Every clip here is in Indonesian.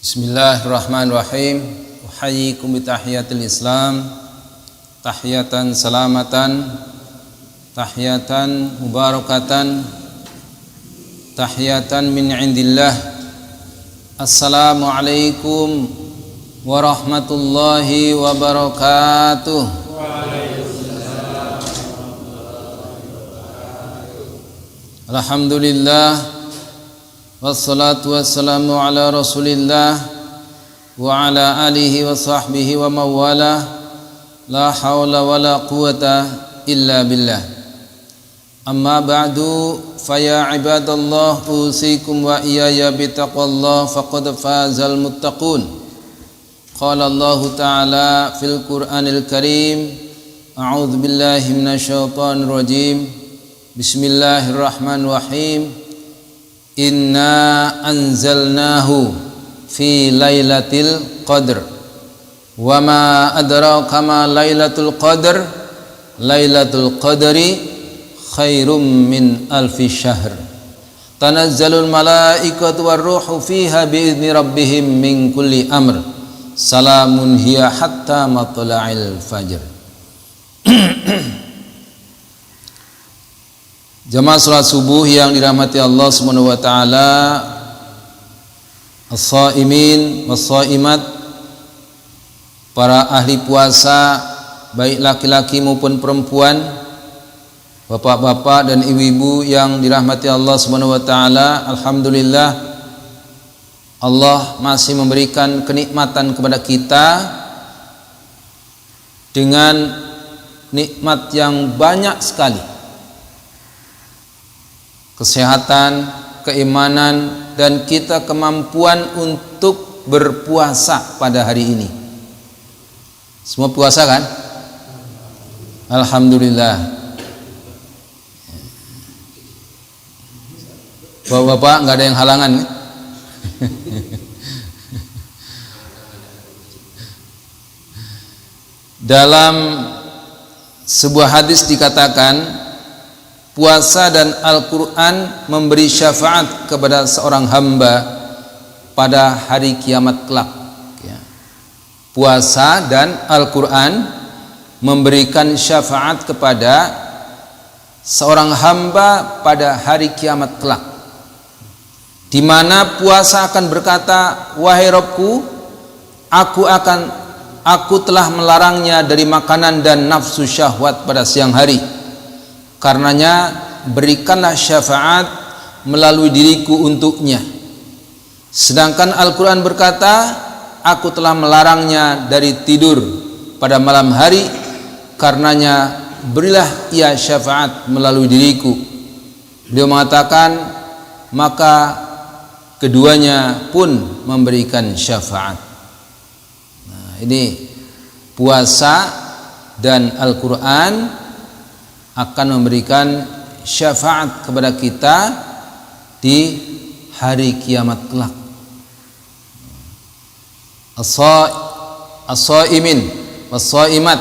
Bismillahirrahmanirrahim. Uhayyikum bitahiyatil Islam, tahiyatan salamatan, tahiyatan mubarakatan, tahiyatan min indillah. Assalamualaikum warahmatullahi wabarakatuh. Alhamdulillah, wassalatu wassalamu ala rasulillah wa ala alihi wa sahbihi wa mawala. La hawla wa la quwata illa billah. Amma ba'du, faya ibadallah, usikum wa iyaya bitaqwallah, faqad fazal muttaqun. Qala Allah ta'ala fil Qur'anil Karim, a'udzu billahi minasyaitonir rajim. Bismillahirrahmanirrahim. Inna anzalnahu fi lailatul qadr. Wa ma adraka ma lailatul qadr. Lailatul qadri khairum min alfi syahr. Tanazzalul malaikatu warruhu fiha biizni rabbihim min kulli amr. Salamun hiya hatta matla'il fajr. Jamaah salat subuh yang dirahmati Allah Subhanahu wa taala, as-shaimin was-shaimat, para ahli puasa baik laki-laki maupun perempuan, bapak-bapak dan ibu-ibu yang dirahmati Allah Subhanahu wa taala. Alhamdulillah, Allah masih memberikan kenikmatan kepada kita dengan nikmat yang banyak sekali. Kesehatan, keimanan, dan kita kemampuan untuk berpuasa pada hari ini. Semua puasa kan? Alhamdulillah. Bapak-bapak nggak ada yang halangan nih? Dalam sebuah hadis dikatakan, puasa dan Al-Quran memberi syafaat kepada seorang hamba pada hari kiamat kelak. Puasa dan Al-Quran memberikan syafaat kepada seorang hamba pada hari kiamat kelak, di mana puasa akan berkata, wahai Rabbku, aku telah melarangnya dari makanan dan nafsu syahwat pada siang hari. Karenanya berikanlah syafaat melalui diriku untuknya. Sedangkan Al-Quran berkata, aku telah melarangnya dari tidur pada malam hari. Karenanya berilah ia syafaat melalui diriku. Beliau mengatakan, maka keduanya pun memberikan syafaat. Nah, ini puasa dan Al-Quran akan memberikan syafaat kepada kita di hari kiamat kelak. As-shaimin was-shaimat,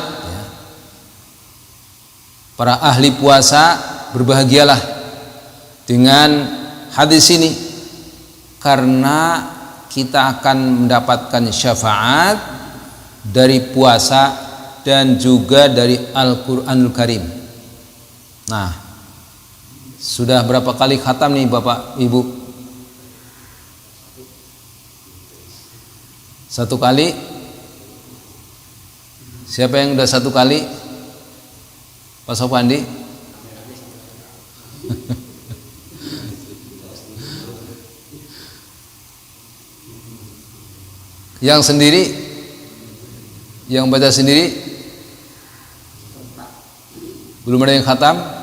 para ahli puasa berbahagialah dengan hadis ini, karena kita akan mendapatkan syafaat dari puasa dan juga dari Al-Qur'anul Karim. Nah, sudah berapa kali khatam nih Bapak Ibu? Satu kali? Siapa yang udah satu kali? Pak Sopandi? Yang sendiri? Yang baca sendiri? Belum ada yang khatam?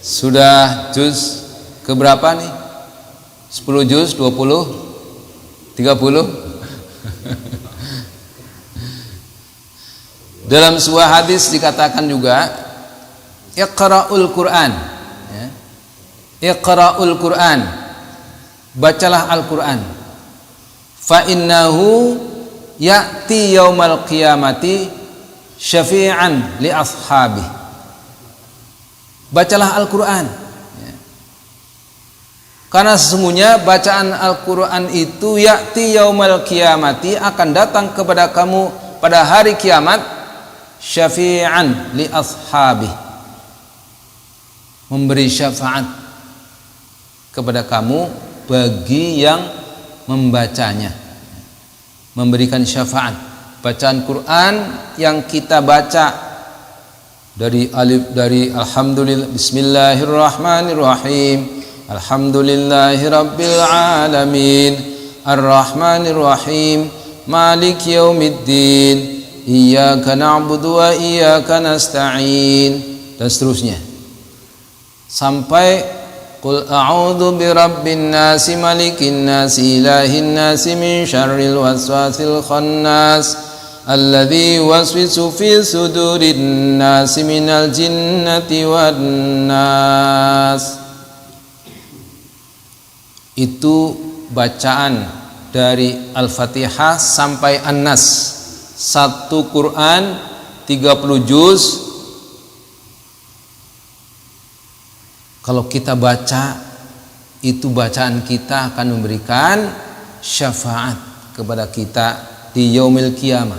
Sudah juz keberapa nih? 10 juz, 20, 30? Dalam sebuah hadis dikatakan juga, Iqra'ul Qur'an, ya. Iqra'ul Qur'an, bacalah Al-Quran. Fa innahu ya'ti yaumal qiyamati syafi'an li ashabi. Bacalah Al-Quran, Karena sesungguhnya bacaan Al-Quran itu ya'ti yaumal qiyamati, akan datang kepada kamu pada hari kiamat, syafi'an li ashabi, memberi syafaat kepada kamu bagi yang membacanya, memberikan syafaat. Bacaan Quran yang kita baca dari alhamdulillah, bismillahirrahmanirrahim, alhamdulillahi rabbil alamin, arrahmanir rahim, malik yaumiddin, iyyaka na'budu wa iyyaka nasta'in, dan seterusnya sampai qul a'udzu birabbin nasi malikin nasi ilahin nasi min syarril waswasil khannas alladzi yuwaswisu fi sudurin nasi minal jinnati wan nas. Itu bacaan dari Al-Fatihah sampai An-Nas, satu Quran 30 juz. Kalau kita baca, itu bacaan kita akan memberikan syafaat kepada kita di yaumil qiyamah.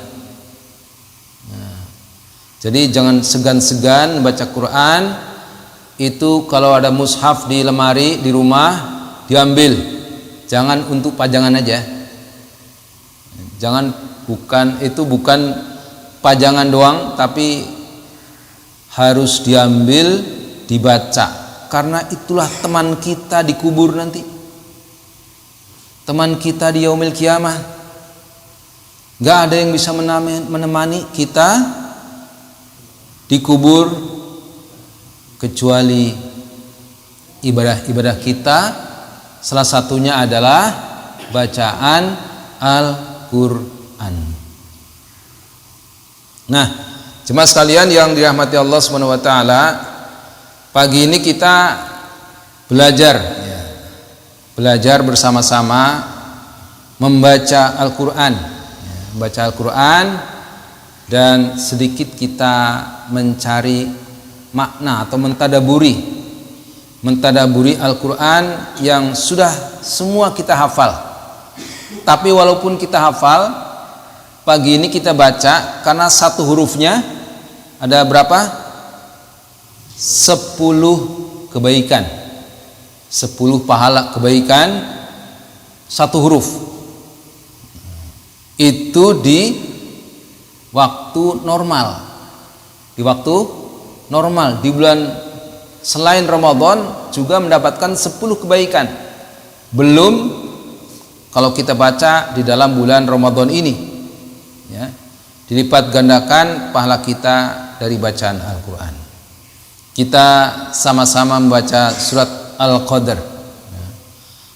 Nah, jadi jangan segan-segan baca Quran. Itu kalau ada mushaf di lemari di rumah, diambil, jangan untuk pajangan aja. Jangan, bukan pajangan doang, tapi harus diambil, dibaca. Karena itulah teman kita di kubur nanti, teman kita di yaumil qiyamah. Gak ada yang bisa menemani kita di kubur kecuali ibadah-ibadah kita. Salah satunya adalah bacaan Al-Quran. Nah, jemaah sekalian yang dirahmati Allah Subhanahu wa taala, pagi ini kita belajar bersama-sama membaca Al-Quran, membaca Al-Quran, dan sedikit kita mencari makna atau mentadaburi Al-Quran yang sudah semua kita hafal. Tapi walaupun kita hafal, pagi ini kita baca karena satu hurufnya ada berapa? 10 kebaikan, 10 pahala kebaikan satu huruf. Itu di waktu normal, di bulan selain Ramadan juga mendapatkan 10 kebaikan. Belum kalau kita baca di dalam bulan Ramadan ini, ya, dilipat gandakan pahala kita dari bacaan Al-Quran. Kita sama-sama membaca surat Al-Qadr.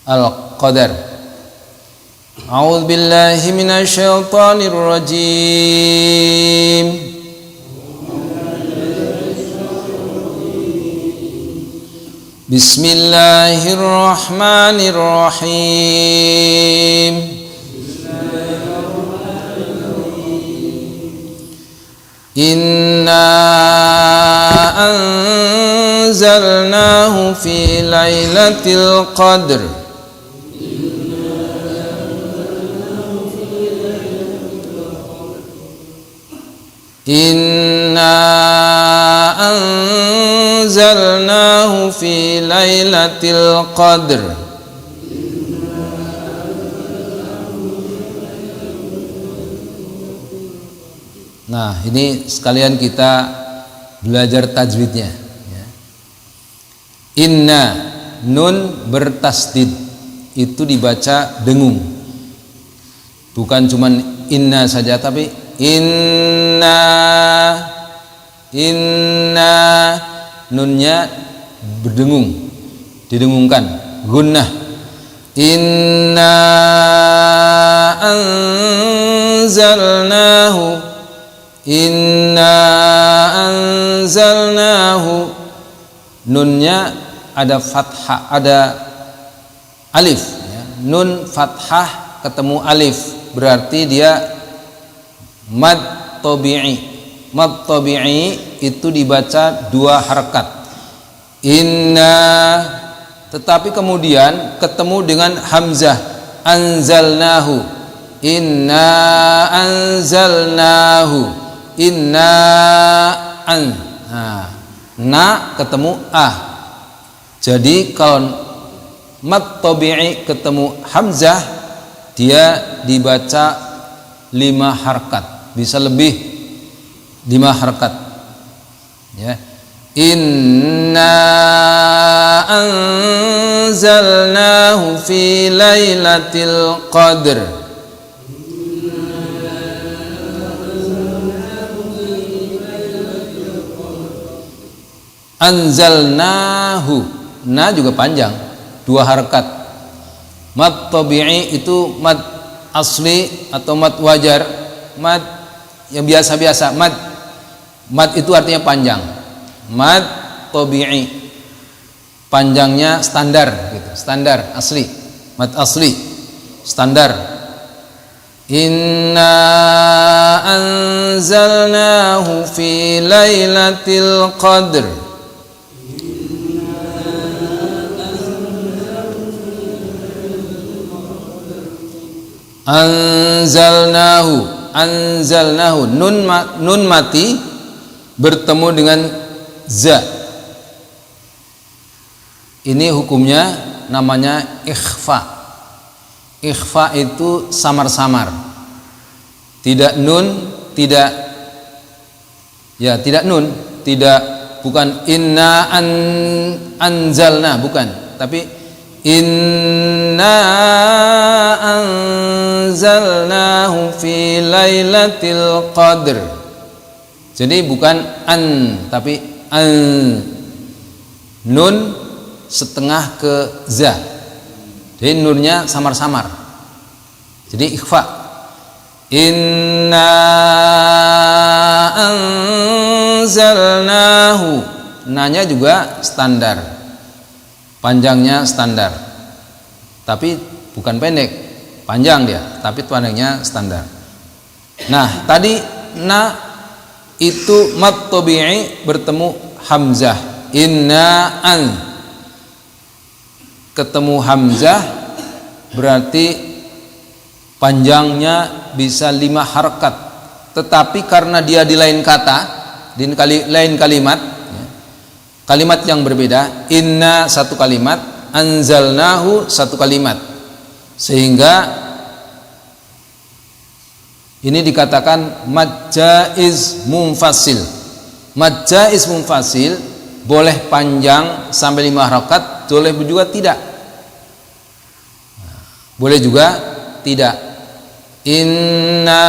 Al-Qadr. A'udzu billahi minasyaitonir rajim. Bismillahirrahmanirrahim. Inna anzalnahu fi lailatul qadr. Inna anzalnahu fi lailatul qadr. Nah, ini sekalian kita belajar tajwidnya, ya. Inna, nun bertasdid, itu dibaca dengung. Bukan cuman inna saja, tapi inna, nunnya berdengung, didengungkan, gunnah. Inna anzalnahu, nunnya ada fathah, ada alif, ya. Nun fathah ketemu alif, berarti dia mad tabi'i. Mad tabi'i itu dibaca 2 harakat. Inna tetapi kemudian ketemu dengan hamzah, anzalnahu, inna anzalnahu, inna an. Na ketemu ah. Jadi kalau mad tabi'i ketemu hamzah, dia dibaca 5 harkat, bisa lebih 5 harkat, ya. Inna anzalnahu fi lailatul qadr. Anzalnahu, na juga panjang, 2 harkat. Mad tabi'i itu mad asli atau mad wajar, mad yang biasa-biasa. Mad itu artinya panjang. Mad tabi'i panjangnya standar gitu, standar asli, mad asli standar. Inna anzalnahu fi lailatul qadr. Anzalnahu nun mati bertemu dengan za. Ini hukumnya namanya ikhfa. Ikhfa itu samar-samar, tidak nun, tidak nun, tidak, bukan inna anzalna, bukan, tapi inna anzalnahu fi lailatul qadr. Jadi bukan an, tapi an. Nun setengah ke za. Jadi nunnya samar-samar. Jadi ikhfa. Inna anzalnahu. Nanya juga standar. Panjangnya standar. Tapi bukan pendek, panjang dia, tapi panjangnya standar. Nah, tadi na itu mad tabi'i bertemu hamzah. Inna an ketemu hamzah berarti panjangnya bisa 5 harkat. Tetapi karena dia di lain kata, di lain kalimat, kalimat yang berbeda, inna satu kalimat, anzalnahu satu kalimat, sehingga ini dikatakan mad jaiz munfasil. Mad jaiz munfasil boleh panjang sampai 5 harakat, boleh juga tidak, boleh juga tidak. Inna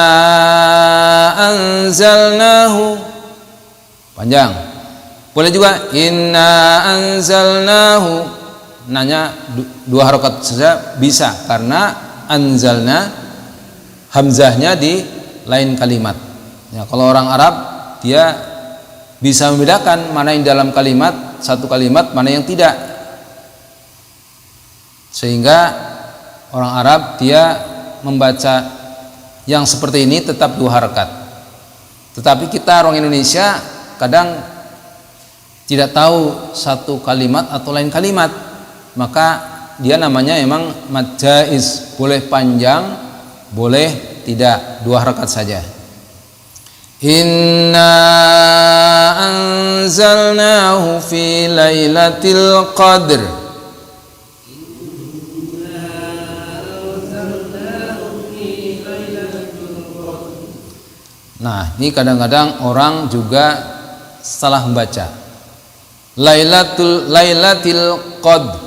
anzalnahu panjang, boleh juga inna anzalnahu, nanya 2 harakat saja bisa, karena anzalna hamzahnya di lain kalimat. Ya, kalau orang Arab dia bisa membedakan mana yang dalam kalimat, satu kalimat, mana yang tidak. Sehingga orang Arab dia membaca yang seperti ini tetap 2 harakat. Tetapi kita orang Indonesia kadang tidak tahu satu kalimat atau lain kalimat, maka dia namanya emang mad jaiz, boleh panjang, boleh tidak, 2 harakat saja. Inna anzalnahu fi lailatul qadr. Nah, ini kadang-kadang orang juga salah membaca. Lailatul qadr,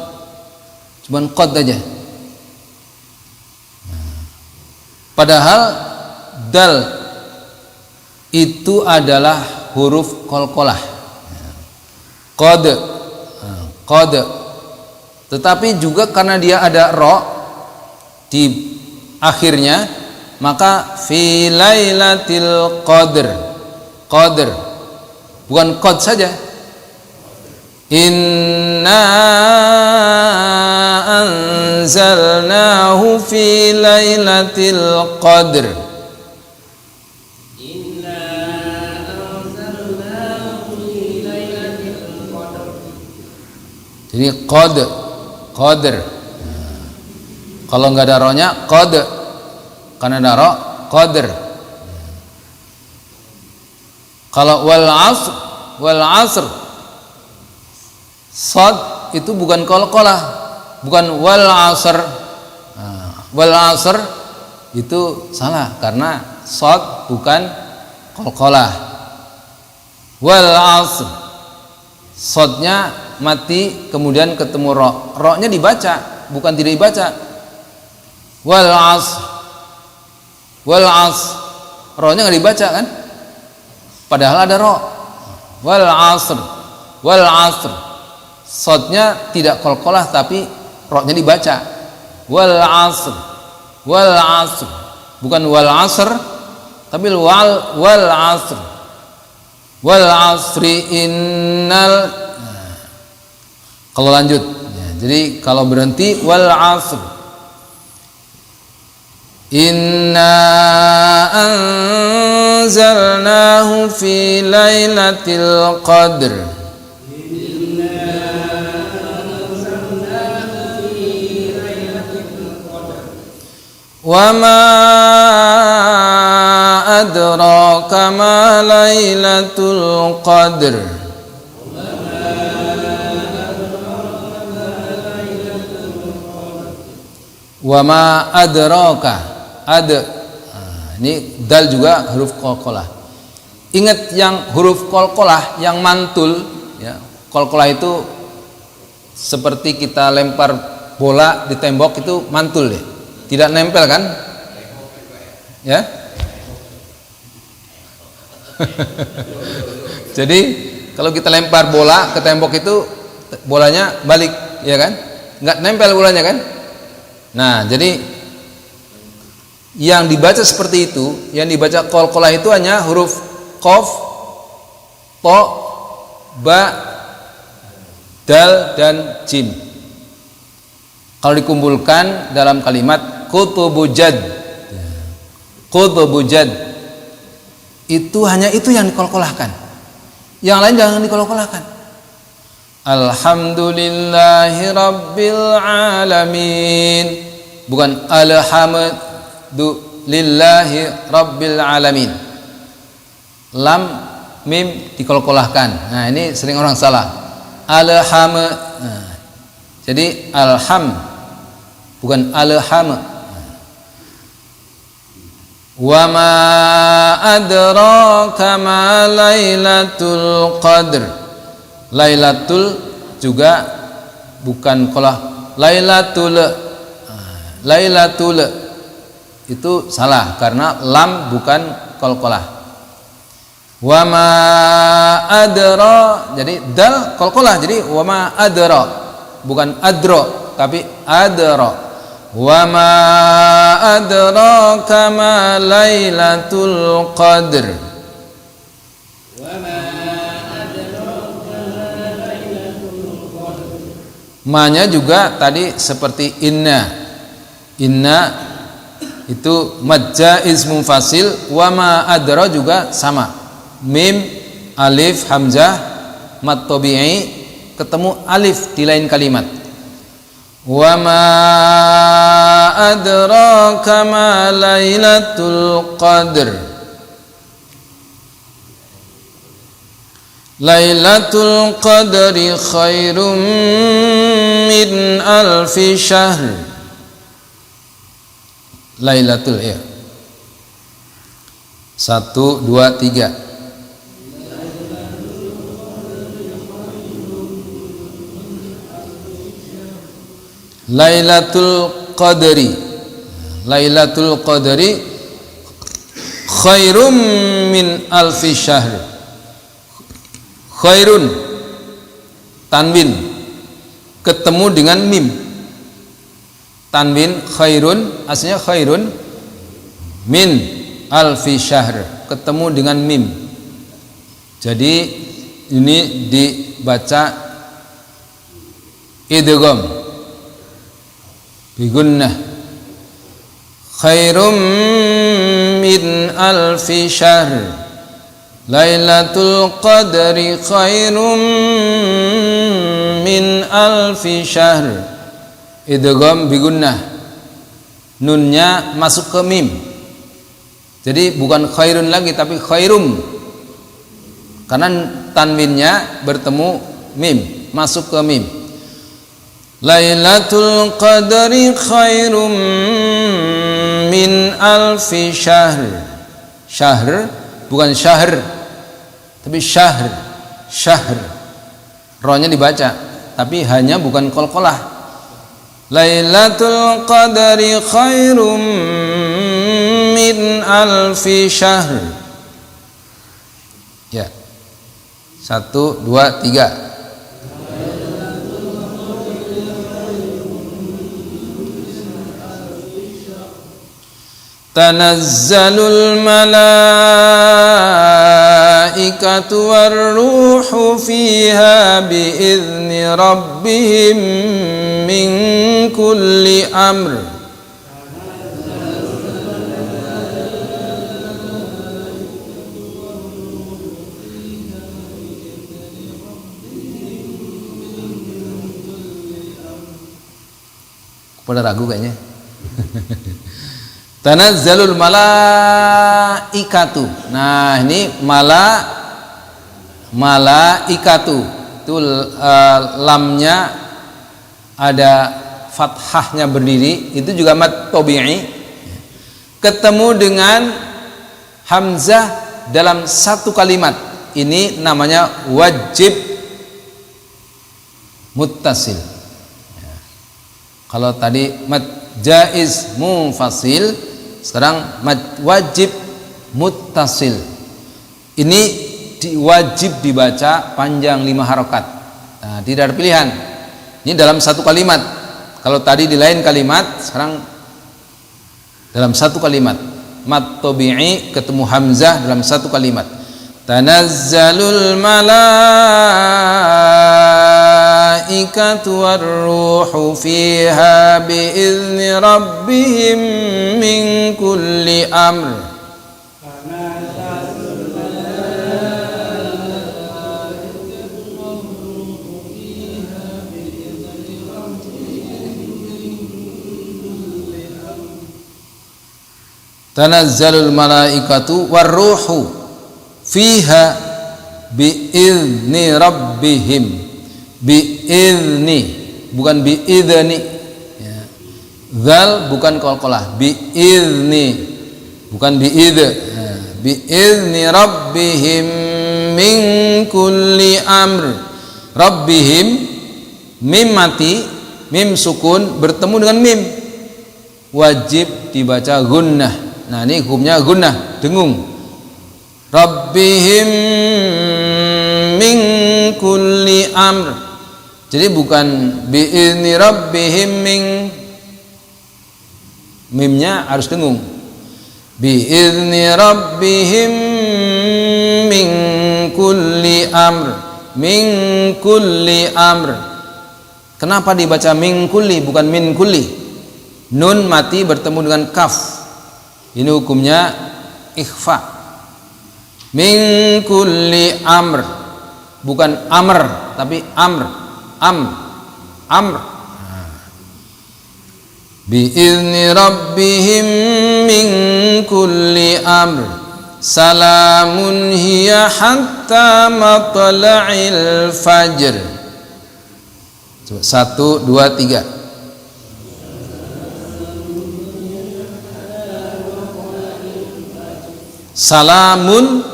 cuman qad aja. Padahal dal itu adalah huruf qalqalah. Qad. Tetapi juga karena dia ada ra di akhirnya, maka fi lailatul qadr. Qadr bukan qad saja. Inna anzalnahu fi lailatul qadr. Inna anzalnahu fi lailatul qadr. Jadi qad qadr. Kalau nggak ada rohnya qad, karena ada roh qadr. Kalau wal asr sad itu bukan qalqalah, bukan wal asr. Wal asr itu salah karena sad bukan qalqalah. Wal asr sadnya mati kemudian ketemu ro, ro-nya dibaca bukan tidak dibaca. Wal asr ro-nya nggak dibaca kan, padahal ada ro. Wal asr sadnya tidak qalqalah tapi ro-nya dibaca. Wal asr bukan wal asr tapi wal asr. Wal asri innal. Kalau lanjut ya, jadi kalau berhenti wal asr. Inna anzalnahu fi lailatul qadr. Wa ma adraka ma lailatul qadr. Wa ma adraka ini dal juga huruf qalqalah. Ingat yang huruf qalqalah yang mantul ya. Qalqalah itu seperti kita lempar bola di tembok itu mantul deh. Tidak nempel kan? Ya. Jadi kalau kita lempar bola ke tembok itu bolanya balik, ya kan? Nggak nempel bolanya kan? Nah, jadi yang dibaca seperti itu, yang dibaca qalqalah itu hanya huruf qaf, ta, ba, dal dan jim. Kalau dikumpulkan dalam kalimat kutubujad, itu hanya itu yang dikolkolahkan, yang lain jangan dikolkolahkan. Alhamdulillahi rabbil alamin, bukan alhamdulillahi rabbil alamin. Lam mim dikolkolahkan. Nah, ini sering orang salah. Jadi alham bukan alham. Wa ma adraka ma lailatul qadr. Lailatul juga bukan qalah. Lailatul itu salah karena lam bukan qalqalah. Wa ma adra, jadi dal qalqalah, jadi wa ma adra bukan adra tapi adra. Wa ma adraka ma lailatul qadr. Wa ma adraka ma lailatul qadr. Ma-nya juga tadi seperti inna. Inna itu mad jaiz munfasil, wa ma adra juga sama. Mim, alif, hamzah, mad tabi'i ketemu alif di lain kalimat. Wa ma adraka ma lailatul qadr. Lailatul qadri khairum min alfi syahr. Lailatul ya. 1 2 3. Lailatul qadri. Lailatul qadri khairum min alfi syahr. Khairun tanwin ketemu dengan mim. Tanwin khairun aslinya khairun, min alfi syahr ketemu dengan mim. Jadi ini dibaca idgham bigunnah. Khairum min alfi syahr. Lailatul qadri khairum min alfi syahr. idgham bi gunnah, nunnya masuk ke mim. Jadi bukan khairun lagi tapi khairum, karena tanwinnya bertemu mim, masuk ke mim. Lailatul qadri khairum min alfi syahr. Syahr bukan syahr tapi syahr. Syahr, rohnya dibaca tapi hanya bukan qalqalah. Lailatul qadri khairum min alfi syahr. Ya, 1, 2, 3. Tanazzalul malaikatu warruhu fiha biizni rabbihim min kulli amr. Pada ragu kayaknya. Tanazzalul malaikatu. Nah, ini malaikatu. Itu lamnya ada fathahnya berdiri, itu juga mad tabi'i. Ketemu dengan hamzah dalam satu kalimat. Ini namanya wajib muttasil. Kalau tadi mad jaiz munfasil, sekarang mad wajib muttasil. Ini wajib dibaca panjang 5 harokat. Nah, tidak ada pilihan. Ini dalam satu kalimat. Kalau tadi di lain kalimat, sekarang dalam satu kalimat. Mad tabi'i ketemu hamzah dalam satu kalimat. Tanazzalul malaikatu warruhu fiha biizni rabbihim min kulli amr. Tanazzalul malaikatu warruhu fiha biizni rabbihim. Biizni bukan biidzni ya. Dzal bukan qalqalah, biizni bukan biid ya. Biizni rabbihim min kulli amr. Rabbihim, mim mati, mim sukun bertemu dengan mim, wajib dibaca gunnah. Nah, ini hukumnya gunnah, dengung. Rabbihim min kulli amr. Jadi bukan biizni rabbihim min, mimnya harus dengung. Biizni rabbihim min kulli amr. Min kulli amr. Kenapa dibaca min kulli bukan min kulli? Nun mati bertemu dengan kaf. Ini hukumnya ikhfa. Min kulli amr, bukan amr tapi amr. Amr. Biizni rabbihim min kulli amr. Salamun hiya hatta matla'il fajr. Coba 1, 2, 3. Salamun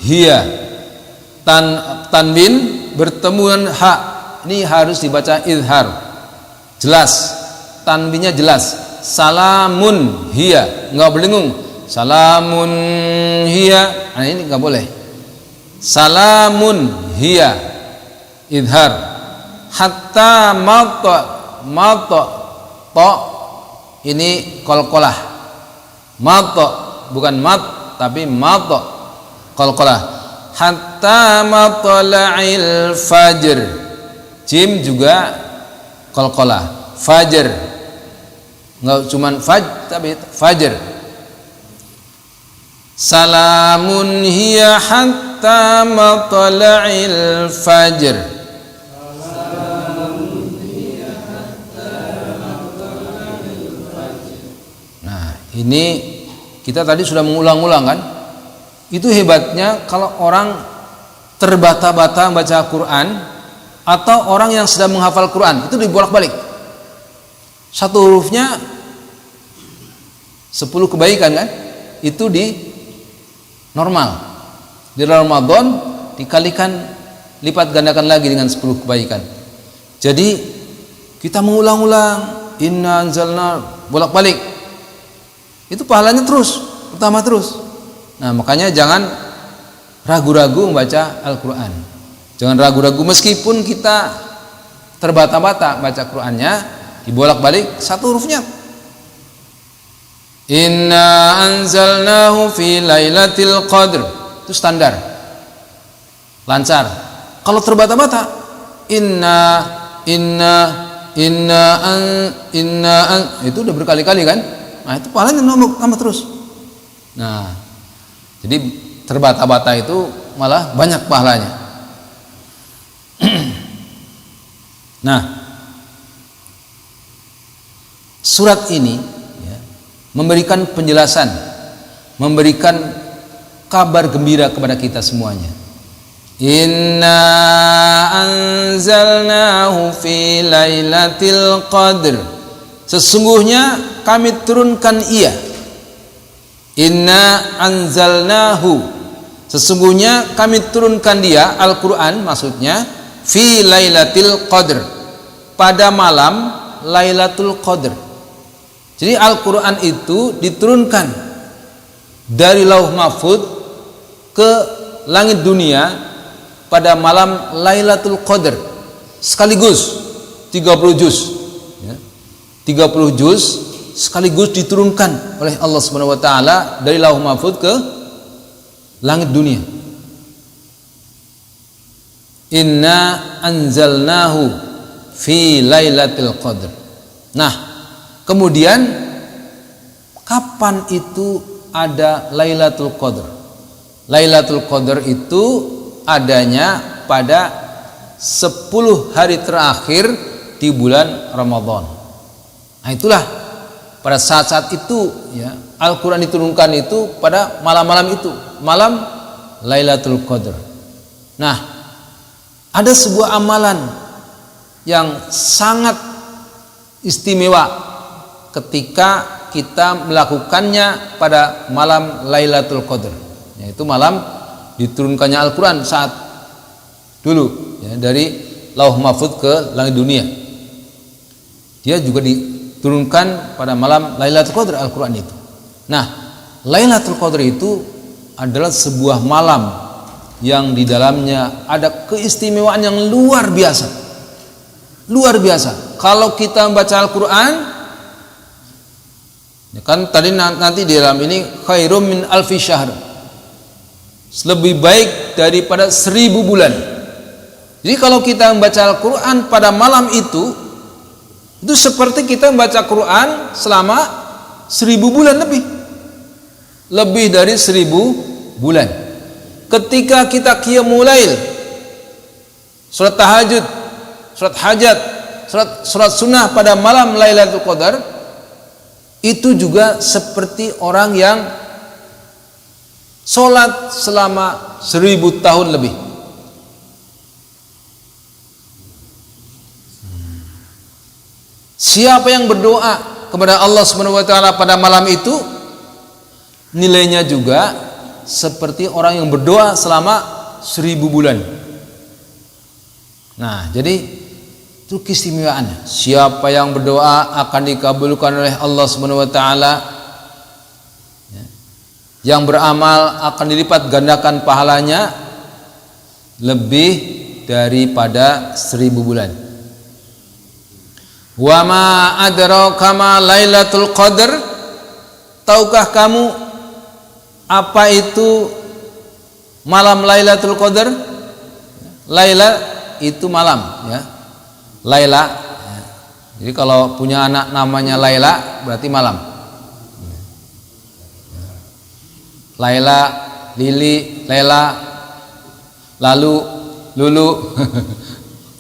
hiya, tanwin bertemu dengan ha. Ini harus dibaca izhar, jelas, tanwinnya jelas. Salamun hiya, enggak belengung. Salamun hiya, nah ini enggak boleh. Salamun hiya, izhar. Hatta mata to, ini qalqalah. Mata bukan mat tapi mata, qalqalah. Hatta matla'il fajr. Jim juga qalqalah. Fajr, enggak cuman tapi fajr. Salamun hiya hatta matla'il fajr. Ini kita tadi sudah mengulang-ulang kan. Itu hebatnya kalau orang terbata-bata membaca Quran atau orang yang sedang menghafal Quran, itu dibolak-balik. Satu hurufnya 10 kebaikan kan? Itu di normal. Di Ramadan dikalikan lipat gandakan lagi dengan 10 kebaikan. Jadi kita mengulang-ulang inna anzalna bolak-balik. Itu pahalanya terus, pertama terus. Nah, makanya jangan ragu-ragu membaca Al-Qur'an. Jangan ragu-ragu meskipun kita terbata-bata baca Qur'annya, dibolak-balik satu hurufnya. Inna anzalnahu fi lailatul qadr. Itu standar. Lancar. Kalau terbata-bata inna itu udah berkali-kali kan? Nah, itu pahalanya nambah terus. Nah, jadi terbata-bata itu malah banyak pahalanya. Nah, surat ini ya, memberikan penjelasan, memberikan kabar gembira kepada kita semuanya. Inna anzalnahu fi lailatul qadr. Sesungguhnya kami turunkan ia. Inna anzalnahu. Sesungguhnya kami turunkan dia, Al-Qur'an maksudnya, fi lailatul qadr. Pada malam Lailatul Qadr. Jadi Al-Qur'an itu diturunkan dari Lauh Mahfuz ke langit dunia pada malam Lailatul Qadr, sekaligus 30 juz ya. 30 juz sekaligus diturunkan oleh Allah Subhanahu wa taala dari Lauh Mahfuz ke langit dunia. Inna anzalnahu fi lailatul qadr. Nah, kemudian kapan itu ada Lailatul Qadr? Lailatul Qadr itu adanya pada 10 hari terakhir di bulan Ramadan. Nah, itulah pada saat-saat itu ya, Al-Qur'an diturunkan itu pada malam-malam itu, malam Lailatul Qadr. Nah, ada sebuah amalan yang sangat istimewa ketika kita melakukannya pada malam Lailatul Qadr, yaitu malam diturunkannya Al-Qur'an saat dulu ya, dari Lauh Mahfuz ke langit dunia. Dia juga diturunkan pada malam Lailatul Qadr Al-Qur'an itu. Nah, Lailatul Qadr itu adalah sebuah malam yang di dalamnya ada keistimewaan yang luar biasa. Luar biasa. Kalau kita membaca Al-Qur'an, ya kan tadi nanti di dalam ini khairum min alfi syahr, lebih baik daripada 1000 bulan. Jadi kalau kita membaca Al-Quran pada malam itu seperti kita membaca Quran selama 1000 bulan lebih dari 1000 bulan. Ketika kita qiyamul lail, surat tahajud, surat hajat, surat sunnah pada malam Lailatul Qadar, itu juga seperti orang yang sholat selama 1000 tahun lebih. Siapa yang berdoa kepada Allah Subhanahu wa taala pada malam itu, nilainya juga seperti orang yang berdoa selama 1000 bulan. Nah, jadi itu keistimewaannya. Siapa yang berdoa akan dikabulkan oleh Allah Subhanahu wa taala. Yang beramal akan dilipat gandakan pahalanya lebih daripada 1000 bulan. Wa ma adraka ma Lailatul Qadr? Tahukah kamu apa itu malam Lailatul Qadr? Laila itu malam ya. Laila ya. Jadi kalau punya anak namanya Laila berarti malam. Laila, Lili, Lela, lalu, Lulu.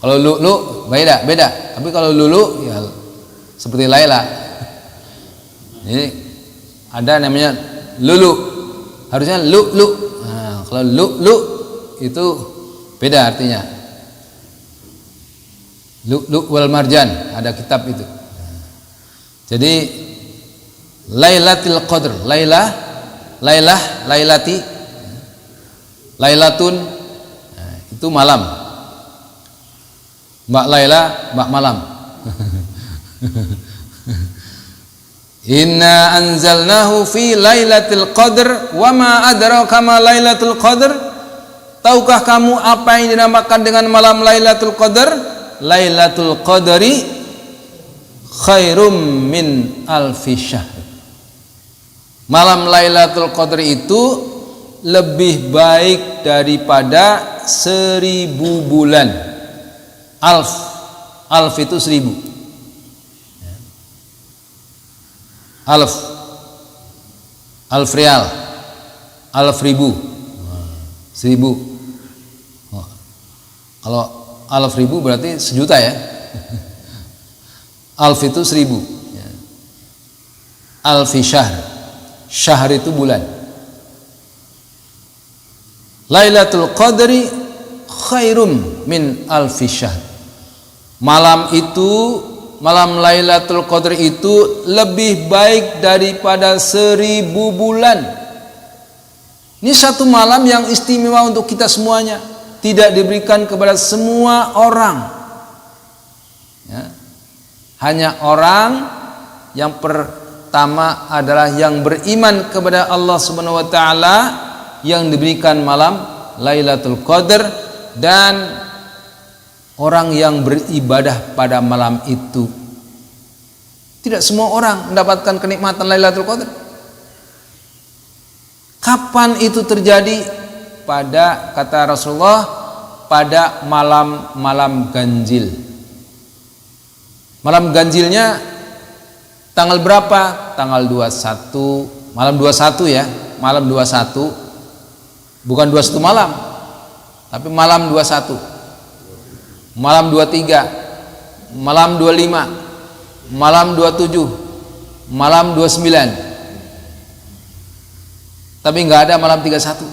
Kalau Lulu beda. Tapi kalau Lulu ya seperti Laila. Jadi ada namanya lulu, harusnya lu. Nah, kalau lu itu beda artinya. Lu wal marjan, ada kitab itu. Jadi Lailatul Qadar, lailati, lailatun, nah, itu malam. Mbak Laila, mbak malam. Inna anzalnahu fi lailatul qadr wa ma adraka ma lailatul qadr. Tahukah kamu apa yang dinamakan dengan malam Lailatul Qadar? Lailatul Qadri khairum min alfi syahr. Malam Lailatul Qadar itu lebih baik daripada 1000 bulan. Alf itu 1000. Alf rial, alf ribu, 1000. Kalau alf ribu berarti 1.000.000 ya. Alf itu 1000. Alfi syahr, syahr itu bulan. Lailatul Qadri khairum min alfi syahr. Malam Lailatul Qadar itu lebih baik daripada 1000 bulan. Ini satu malam yang istimewa untuk kita semuanya, tidak diberikan kepada semua orang ya. Hanya orang yang pertama adalah yang beriman kepada Allah Subhanahu wa taala yang diberikan malam Lailatul Qadar, dan orang yang beribadah pada malam itu. Tidak semua orang mendapatkan kenikmatan Lailatul Qadar. Kapan itu terjadi? Pada kata Rasulullah, pada malam ganjil. Malam ganjilnya tanggal berapa? Tanggal 21, malam 21 ya, malam 21. Bukan 21 malam, tapi malam 21. Malam 23, malam 25, malam 27, malam 29. Tapi nggak ada malam 31.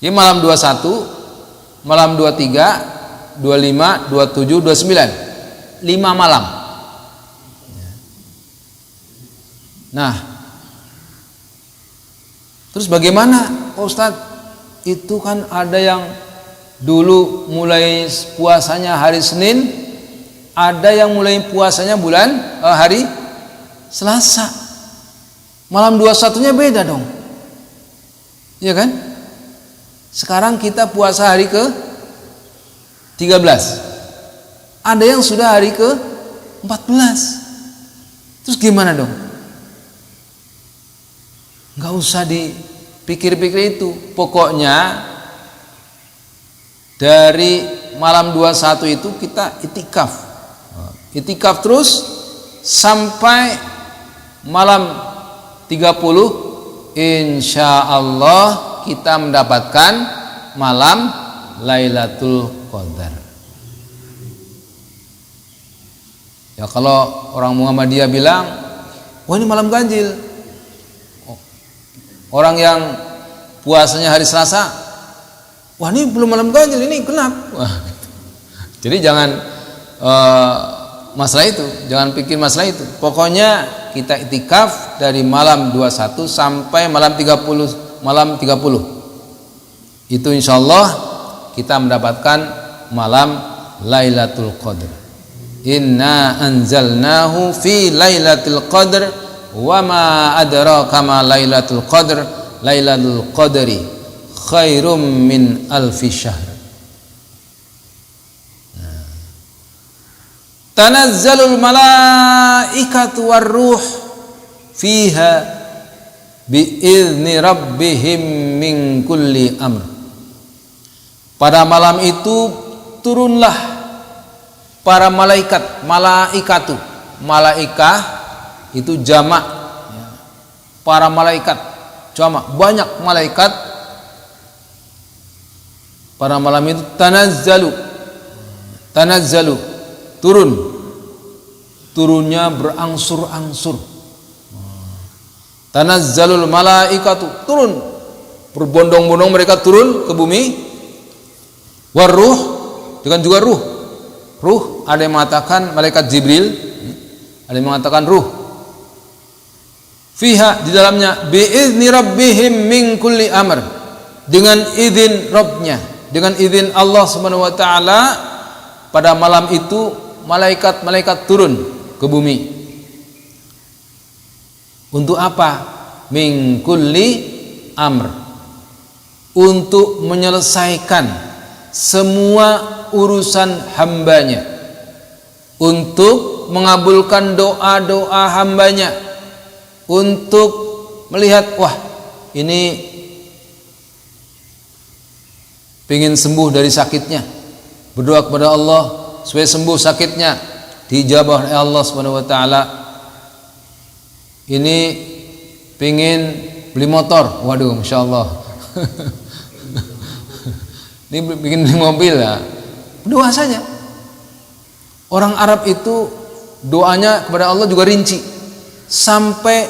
Ini malam 21, malam 23, 25, 27, 29. 5 malam. Nah, terus bagaimana Pak Ustadz? Itu kan ada yang dulu mulai puasanya hari Senin, ada yang mulai puasanya hari Selasa. Malam 21-nya beda dong. Iya kan? Sekarang kita puasa hari ke-13. Ada yang sudah hari ke-14. Terus gimana dong? Nggak usah dipikir-pikir itu. Pokoknya dari malam 21 itu kita itikaf. Itikaf terus sampai malam 30, insya Allah kita mendapatkan malam Lailatul Qadar. Ya kalau orang Muhammadiyah bilang, wah ini malam ganjil. Orang yang puasanya hari Selasa, wah ini belum malam ganjil, ini genap. Jadi jangan masalah itu, jangan pikir masalah itu. Pokoknya kita itikaf dari malam 21 sampai malam 30. Itu insyaallah kita mendapatkan malam Lailatul Qadar. Inna anzalnahu fi Lailatul Qadar wa ma adraka ma Lailatul Qadar. Lailatul Qadri khairum min alfi syahr. Tanazzalul malaikatu warruh fiha bi'izni rabbihim min kulli amr. Pada malam itu turunlah para malaikat, malaikatu, malaikah itu jamak, para malaikat jamak, banyak malaikat pada malam itu. Tanazzalu turunnya berangsur-angsur. Tanazzalul malaikatu, turun berbondong-bondong mereka turun ke bumi. Waruh, dengan juga ruh. Ruh ada yang mengatakan malaikat Jibril, ada yang mengatakan ruh. Fiha, di dalamnya, biizni rabbihim min kulli amr, dengan izin Rabbnya, dengan izin Allah Subhanahu wa taala. Pada malam itu malaikat-malaikat turun ke bumi. Untuk apa? Min kulli amr, untuk menyelesaikan semua urusan hambanya, untuk mengabulkan doa-doa hambanya, untuk melihat, wah ini pengen sembuh dari sakitnya, berdoa kepada Allah supaya sembuh sakitnya, dijabah oleh Allah Subhanahu wa taala. Ini pengen beli motor, waduh Masya Allah. Ini pengen beli mobil ya, doa saja. Orang Arab itu doanya kepada Allah juga rinci, sampai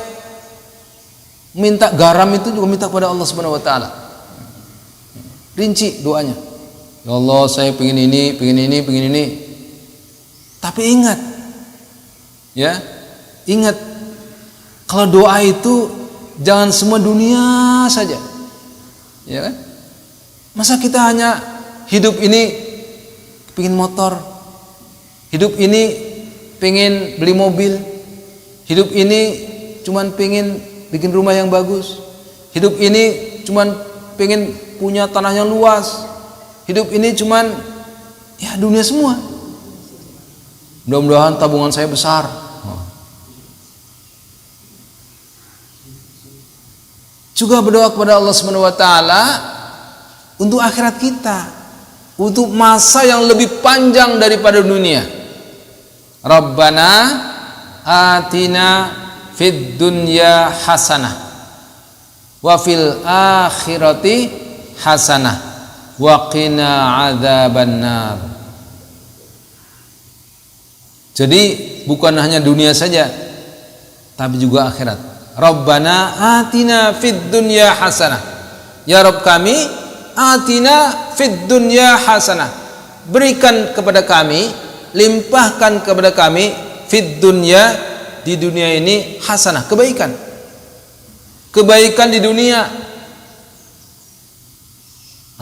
minta garam itu juga minta kepada Allah Subhanahu wa taala. Rinci doanya. Ya Allah, saya pengen ini, pengen ini, pengen ini. Tapi ingat, ya, ingat, kalau doa itu jangan semua dunia saja, ya kan? Masa kita hanya hidup ini pengen motor, hidup ini pengen beli mobil, hidup ini cuman pengen bikin rumah yang bagus, hidup ini cuman pengen punya tanah yang luas, hidup ini cuman ya dunia semua. Mudah-mudahan tabungan saya besar. Juga berdoa kepada Allah Subhanahu wa taala untuk akhirat kita, untuk masa yang lebih panjang daripada dunia. Rabbana atina fid dunya hasanah wa fil akhirati hasanah wa qina adzabannar. Jadi bukan hanya dunia saja, tapi juga akhirat. Rabbana atina fid dunya hasanah. Ya Rabb kami, atina fid dunya hasanah. Berikan kepada kami, limpahkan kepada kami fid dunya, di dunia ini hasanah, kebaikan. Kebaikan di dunia.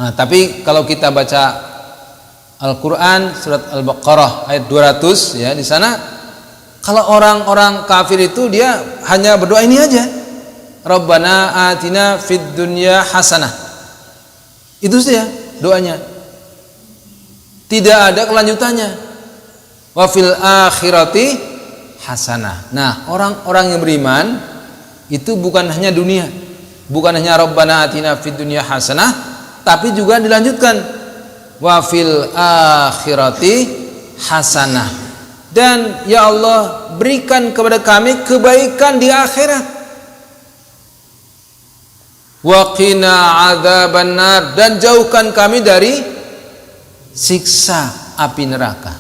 Nah, tapi kalau kita baca Al-Quran surat Al-Baqarah ayat 200 ya, di sana kalau orang-orang kafir itu dia hanya berdoa ini aja, Rabbana atina fid dunya hasanah, itu saja doanya, tidak ada kelanjutannya. Wa fil akhirati hasanah. Nah, orang-orang yang beriman itu bukan hanya dunia, bukan hanya Rabbana atina fid dunya hasanah, tapi juga dilanjutkan wa fil akhirati hasanah, dan ya Allah berikan kepada kami kebaikan di akhirat. Wa qina adzabannar, dan jauhkan kami dari siksa api neraka.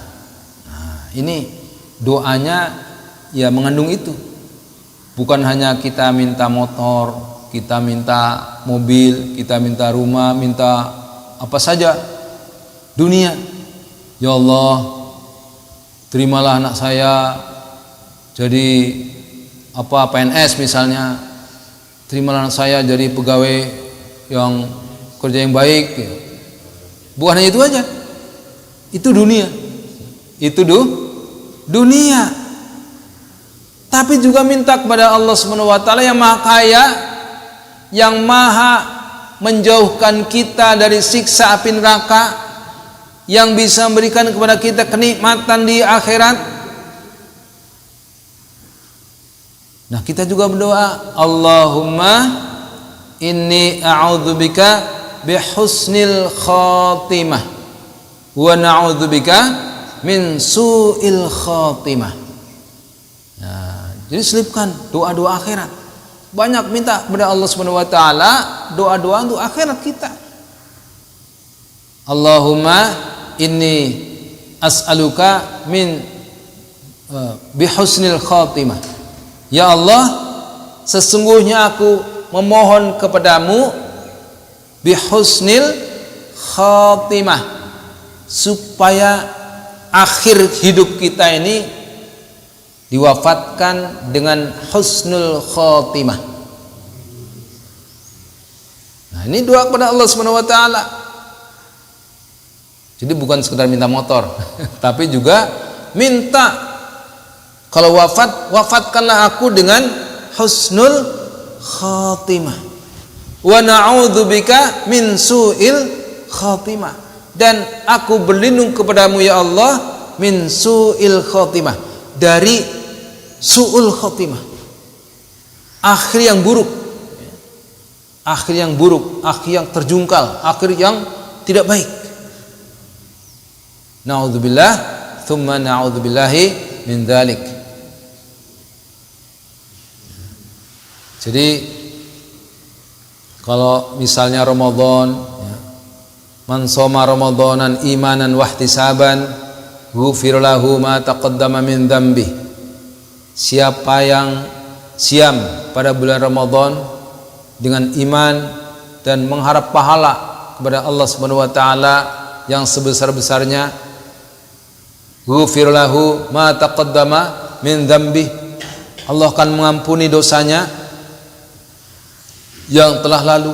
Nah, ini doanya ya mengandung itu. Bukan hanya kita minta motor, kita minta mobil, kita minta rumah, minta apa saja dunia. Ya Allah, terimalah anak saya jadi apa PNS misalnya, terimalah anak saya jadi pegawai yang kerja yang baik. Bukan hanya itu aja, itu dunia, itu dunia. Tapi juga minta kepada Allah Subhanahu wa taala yang maha kaya, yang maha menjauhkan kita dari siksa api neraka, yang bisa memberikan kepada kita kenikmatan di akhirat. Nah, kita juga berdoa, Allahumma inni a'udzubika bihusnil khatimah wa na'udzubika min su'il khatimah. Nah, jadi selipkan doa-doa akhirat. Banyak minta kepada Allah Subhanahu wa taala doa-doa untuk akhirat kita. Allahumma inni as'aluka min bihusnil khatimah. Ya Allah, sesungguhnya aku memohon kepadamu bihusnil khatimah, supaya akhir hidup kita ini diwafatkan dengan husnul khatimah. Nah, ini doa kepada Allah Subhanahu wa taala. Jadi bukan sekedar minta motor, tapi juga minta kalau wafatkanlah aku dengan husnul khatimah. Wa na'udzubika min su'il khatimah, dan aku berlindung kepadamu ya Allah min su'il khatimah, dari su'ul khatimah, akhir yang buruk, akhir yang buruk, akhir yang terjungkal, akhir yang tidak baik. Na'udzubillah, thumma na'udzubillahi min dzalik. Jadi kalau misalnya Ramadan, ya, man shoma ramadanan imanan wahtisaban ghufir lahu ma taqaddama min dzambi. Siapa yang siam pada bulan Ramadan dengan iman dan mengharap pahala kepada Allah Subhanahu wa taala yang sebesar-besarnya, ghufir lahu ma taqaddama min dzambi, Allah akan mengampuni dosanya yang telah lalu.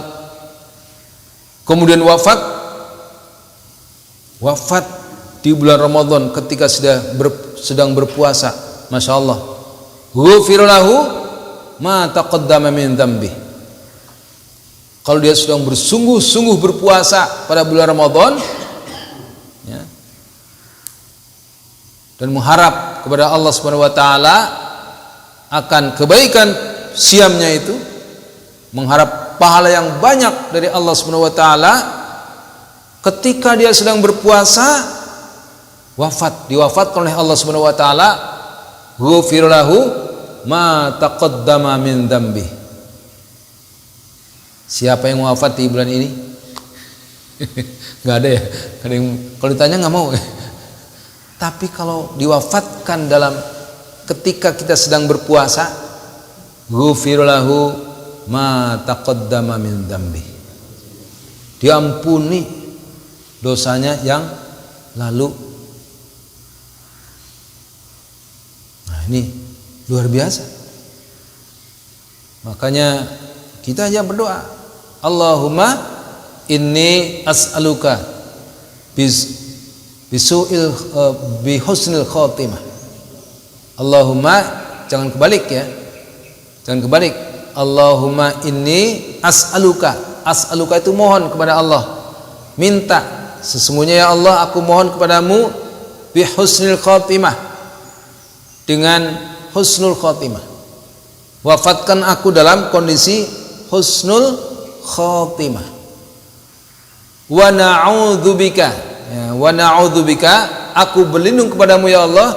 Kemudian wafat di bulan Ramadan ketika sedang berpuasa, Masya Allah, ghufir lahu ma taqaddama min dzambi. Kalau dia sedang bersungguh-sungguh berpuasa pada bulan Ramadan, ya, dan mengharap kepada Allah Subhanahu wa taala akan kebaikan siamnya itu, mengharap pahala yang banyak dari Allah Subhanahu wa taala, ketika dia sedang berpuasa diwafatkan oleh Allah Subhanahu wa taala, ghufir lahu ma taqaddama min dzambi. Siapa yang wafat di bulan ini? Nggak ada ya? Kalau ditanya nggak mau. Tapi kalau diwafatkan ketika kita sedang berpuasa, ghufir lahu ma taqaddama min dzambi, diampuni dosanya yang lalu. Nah, ini luar biasa. Makanya kita aja berdoa, Allahumma inni as'aluka bisu'il bihusnil khatimah. Allahumma, jangan kebalik ya, jangan kebalik. Allahumma inni as'aluka. As'aluka itu mohon kepada Allah, minta. Sesungguhnya ya Allah, aku mohon kepadamu bihusnil khatimah, dengan husnul khatimah. Wafatkan aku dalam kondisi husnul khatimah. Wa na'udzubika, ya, wa na'udzubika, aku berlindung kepadamu ya Allah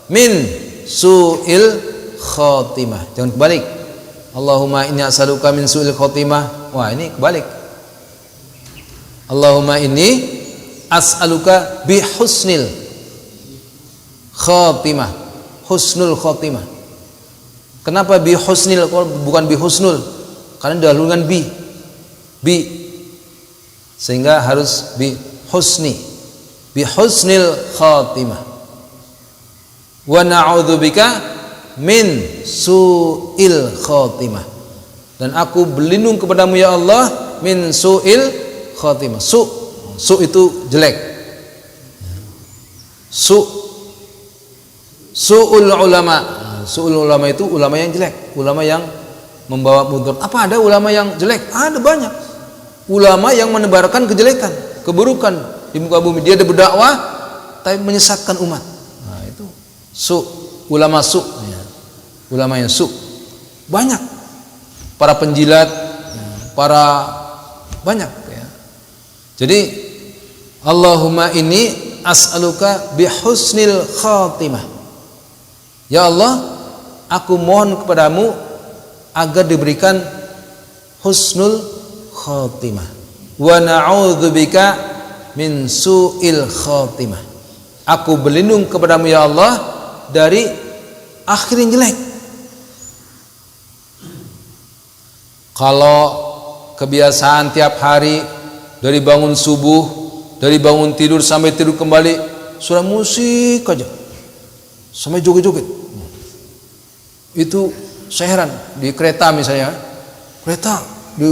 min su'il khatimah. Jangan kebalik. Allahumma inni as'aluka min su'il khatimah. Wah, ini kebalik. Allahumma inni as'aluka bi husnil khatimah. Husnul khatimah. Kenapa bi husnil bukan bi husnul? Karena didahulukan bi. Sehingga harus bi husni. Bi husnil khatimah. Wa na'udzubika min su'il khatimah, dan aku berlindung kepadamu ya Allah min su'il khatimah. Su itu jelek. Su'ul ulama. Su'ul ulama itu ulama yang jelek, ulama yang membawa mudarat. Apa ada ulama yang jelek? Ada banyak. Ulama yang menebarkan kejelekan, keburukan di muka bumi. Dia ada berdakwah tapi menyesatkan umat. Nah, itu ulama ya. Ulama yang banyak, para penjilat, para banyak ya. Jadi Allahumma inni as'aluka bihusnil khatimah. Ya Allah, aku mohon kepadamu agar diberikan husnul khatimah. Wa na'udzubika min su'il khatimah. Aku berlindung kepadamu ya Allah dari akhir yang jelek. Kalau kebiasaan tiap hari dari bangun subuh, dari bangun tidur sampai tidur kembali sudah musik aja, sampai joget-joget. Itu saya heran di kereta misalnya, kereta di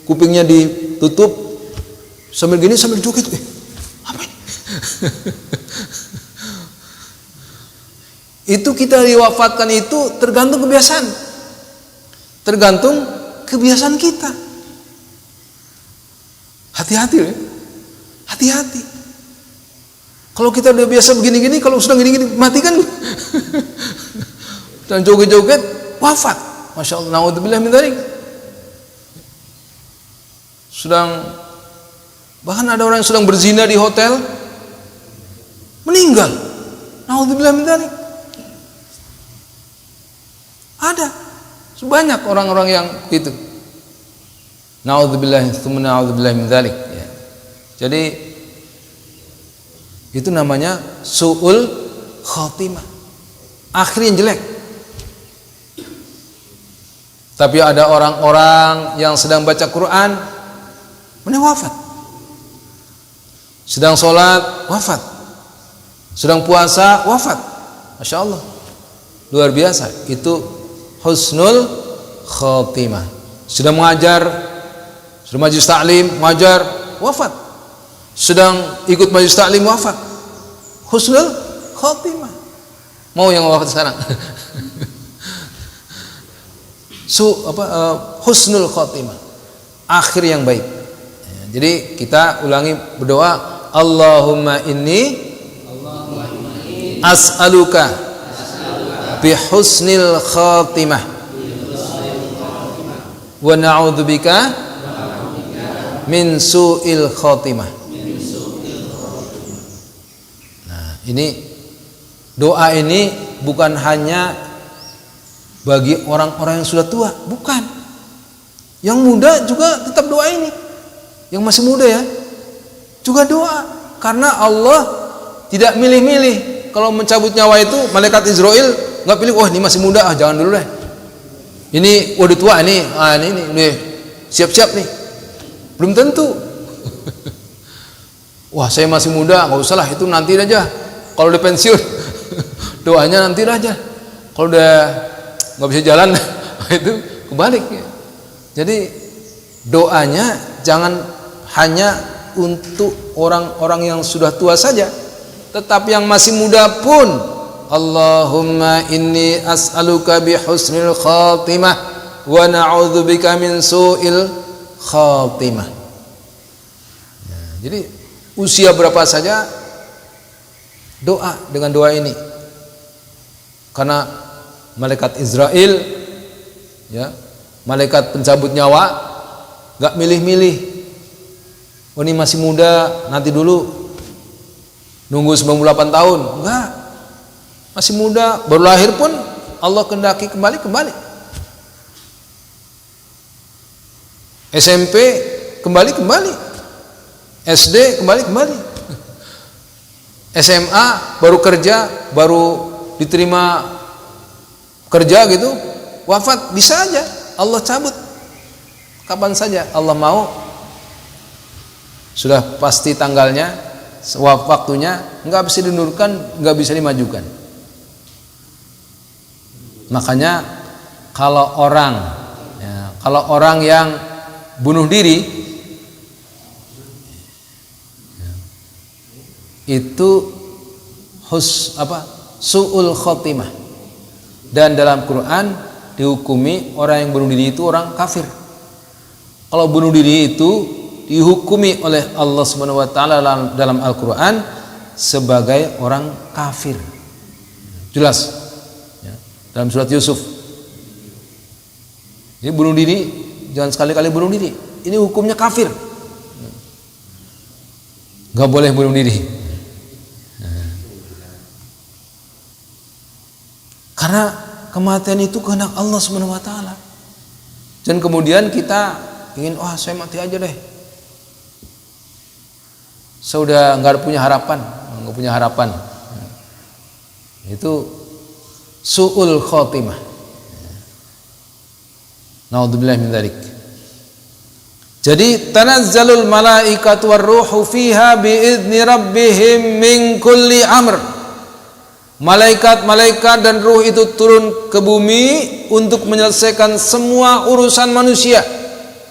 kupingnya ditutup sambil gini sambil joget. Apa ini? Itu kita diwafatkan itu tergantung kebiasaan. Tergantung kebiasaan kita. Hati-hati ya. Hati-hati. Kalau kita udah biasa begini-gini, kalau sudah gini-gini mati kan. Dan joget-joget wafat. Masya Allah, naudzubillah min dzalik. Bahkan ada orang yang sedang berzina di hotel meninggal. Naudzubillah min dzalik. Ada sebanyak orang-orang yang itu. Naudzubillah min dzalik. Ya. Jadi itu namanya su'ul khatimah. Akhir yang jelek. Tapi ada orang-orang yang sedang baca Quran wafat. Sedang sholat wafat. Sedang puasa wafat. Masya Allah, luar biasa. Itu husnul khatimah. Sedang mengajar, sedang majlis taklim, mengajar, wafat. Sedang ikut majlis taklim, wafat. Husnul khatimah. Mau yang wafat sekarang? Husnul khatimah, akhir yang baik. Jadi kita ulangi berdoa, Allahumma inni as'aluka bihusnil khatimah wa na'udzubika min su'il khatimah. Nah, ini doa ini bukan hanya bagi orang-orang yang sudah tua, bukan. Yang muda juga tetap doa ini. Yang masih muda ya, juga doa. Karena Allah tidak milih-milih. Kalau mencabut nyawa itu malaikat Israel nggak pilih, ini masih muda, jangan dulu deh. Ini udah tua ini, ini siap-siap nih. Belum tentu. Wah, saya masih muda, nggak usah lah, itu nanti aja. Kalau udah pensiun, doanya nanti aja. Kalau udah nggak bisa jalan, itu kebalik. Jadi doanya jangan hanya untuk orang-orang yang sudah tua saja, tetapi yang masih muda pun, Allahumma inni as'aluka bihusnil khatimah wa na'udzubika min su'il khatimah. Jadi usia berapa saja doa dengan doa ini. Karena malaikat Israel, ya, malaikat pencabut nyawa, gak milih-milih. Ini masih muda, nanti dulu, nunggu 98 tahun, enggak. Masih muda, baru lahir pun Allah kehendaki kembali. SMP kembali. SD kembali. SMA baru kerja, baru diterima kerja gitu, wafat bisa aja Allah cabut kapan saja Allah mau. Sudah pasti tanggalnya, waktunya, nggak bisa dinurunkan, nggak bisa dimajukan. Makanya kalau orang yang bunuh diri itu su'ul khotimah, dan dalam Quran dihukumi orang yang bunuh diri itu orang kafir. Kalau bunuh diri itu dihukumi oleh Allah Subhanahu wa taala dalam Al-Qur'an sebagai orang kafir. Jelas ya, dalam surat Yusuf. Jadi bunuh diri, jangan sekali-kali bunuh diri. Ini hukumnya kafir. Gak boleh bunuh diri. Karena kematian itu kehendak Allah Subhanahu wa taala. Dan kemudian kita ingin, saya mati aja deh. Saya udah nggak punya harapan. Itu su'ul khotimah. Naudzubillah min dzalik. Jadi tanazzalul malaikatu warruhu fiha biizni rabbihim min kulli amr. Malaikat-malaikat dan ruh itu turun ke bumi untuk menyelesaikan semua urusan manusia.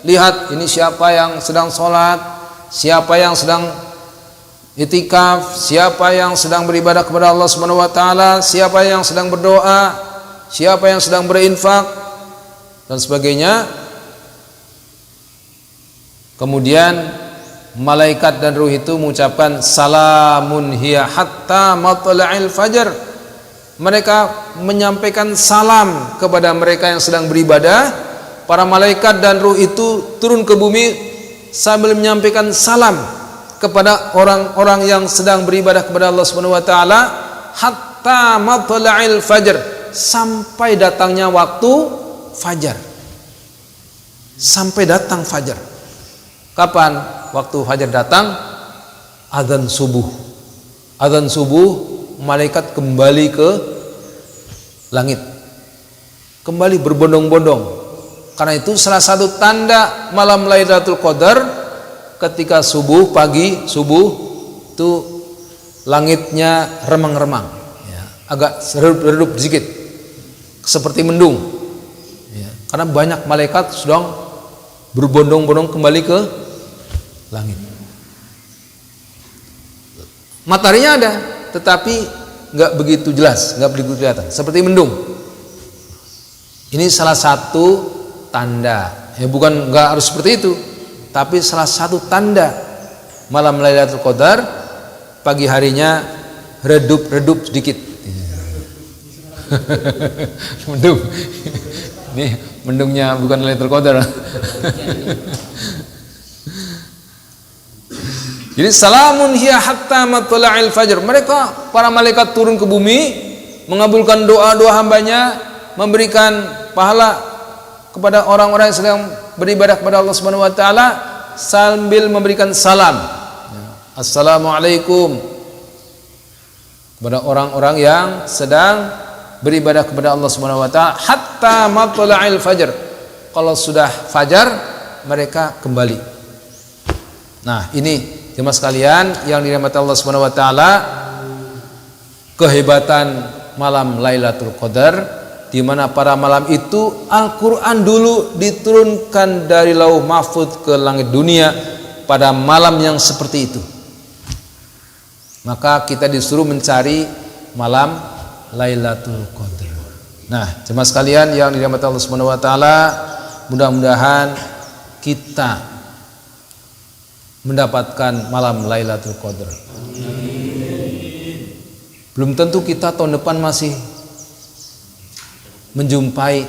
Lihat, ini siapa yang sedang sholat, siapa yang sedang itikaf, siapa yang sedang beribadah kepada Allah Subhanahu wa taala, siapa yang sedang berdoa, siapa yang sedang berinfak dan sebagainya. Kemudian malaikat dan ruh itu mengucapkan salamun hiya hatta matla'il fajar. Mereka menyampaikan salam kepada mereka yang sedang beribadah. Para malaikat dan ruh itu turun ke bumi sambil menyampaikan salam kepada orang-orang yang sedang beribadah kepada Allah Subhanahu wa taala hatta matla'il fajar, sampai datangnya waktu fajar. Sampai datang fajar. Kapan waktu fajar datang? Adzan subuh. Adzan subuh, malaikat kembali ke langit. Kembali berbondong-bondong. Karena itu salah satu tanda malam Lailatul Qadar ketika subuh, pagi subuh itu langitnya remang-remang, ya, agak redup sedikit, seperti mendung, ya, karena banyak malaikat sedang berbondong-bondong kembali ke langit. Mataharinya ada, tetapi nggak begitu jelas, nggak begitu kelihatan, seperti mendung. Ini salah satu tanda, ya, bukan nggak harus seperti itu, tapi salah satu tanda malam Lailatul Qadar. Pagi harinya redup sedikit. Mendung. Ini mendungnya bukan Lailatul Qadar. Jadi salamun hiya hatta matla'il fajr. Mereka, para malaikat turun ke bumi, mengabulkan doa-doa hambanya, memberikan pahala kepada orang-orang yang sedang beribadah kepada Allah Subhanahu wa taala sambil memberikan salam. Assalamualaikum kepada orang-orang yang sedang beribadah kepada Allah Subhanahu wa taala hatta matla'il fajr. Kalau sudah fajar mereka kembali. Nah, ini jemaah sekalian yang dirahmati Allah Subhanahu wa taala, kehebatan malam Lailatul Qadar, di mana pada malam itu Al-Qur'an dulu diturunkan dari Lauh Mahfuz ke langit dunia pada malam yang seperti itu. Maka kita disuruh mencari malam Lailatul Qadar. Nah, jemaah sekalian yang dirahmati Allah Subhanahu wa taala, mudah-mudahan kita mendapatkan malam Lailatul Qadar. Belum tentu kita tahun depan masih menjumpai